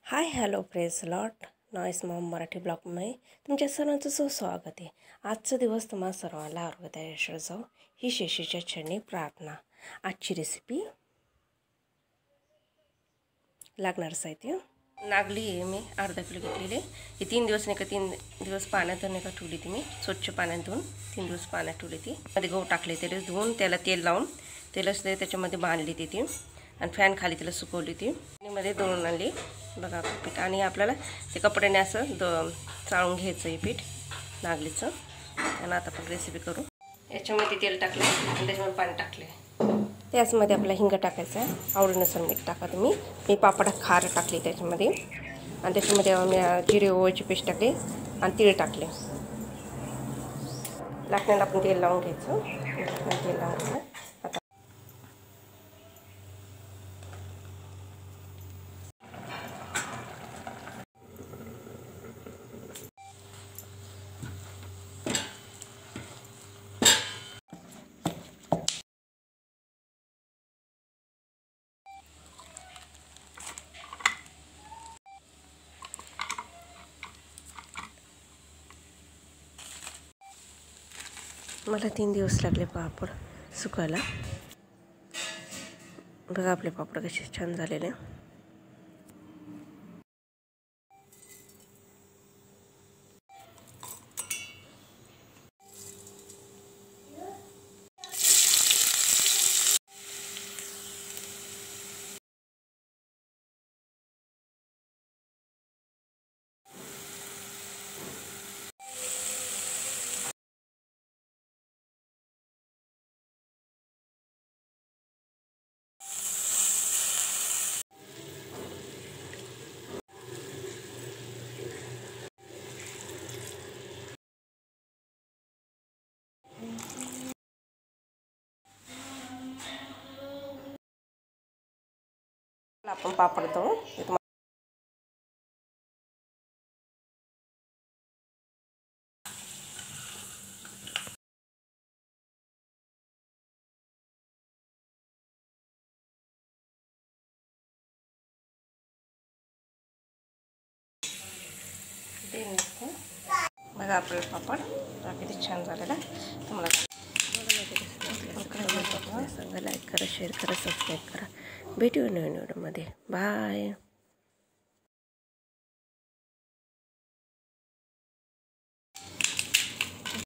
Hi hello praise lot noise Maugham Marathi ब्लॉगमध्ये तुमच्या सर्वांचं सुस्वागत आहे। आजचा दिवस तुम्हाला सर्वांना आरोग्यदायी जाऊ ही शेषीच्या चरणी प्रार्थना। आजची रेसिपी लागणार साहित्य नागली आहे, मी अर्धा किलो घेतलेली। ही 3 दिवस नाही का 3 दिवस पाण्यात नाही का ठेवली ती, मी स्वच्छ पाण्यात धुवून 3 दिवस पाण्यात ठेवली ती। मध्ये गहू टाकले, त्याला धुवून त्याला तेल लावून तेलच त्याच्यामध्ये बांधली ती आणि फॅन खाली तिला सुकवली ती। मध्ये दळून आणली बघा पीठ। आणि आपल्याला ते कपड्याने असं चाळून घ्यायचं हे पीठ नागलीचं। आणि आता आपण रेसिपी करू। याच्यामध्ये तेल टाकले आणि त्याच्यामध्ये पाणी टाकले, त्याचमध्ये आपला हिंग टाकायचा आहे, आवडीनुसार मीठ टाका तुम्ही। मी पापड खार टाकले त्याच्यामध्ये आणि त्याच्यामध्ये मी जिरे ओव्याची पेस्ट टाकली आणि तीळ टाकले। लाटण्याला आपण तेल लावून घ्यायचं, तेल लावून आता मला 3 दिवस लागले पापड सुकायला। बघा आपले पापड कसे छान झालेले। आपण पापड तळून बघा आपले पापड किती छान झालेला। तुम्हाला सांगा, लाईक करा, शेअर करा, सबस्क्राईब करा। भेटू नवीन व्हिडिओमध्ये। बाय।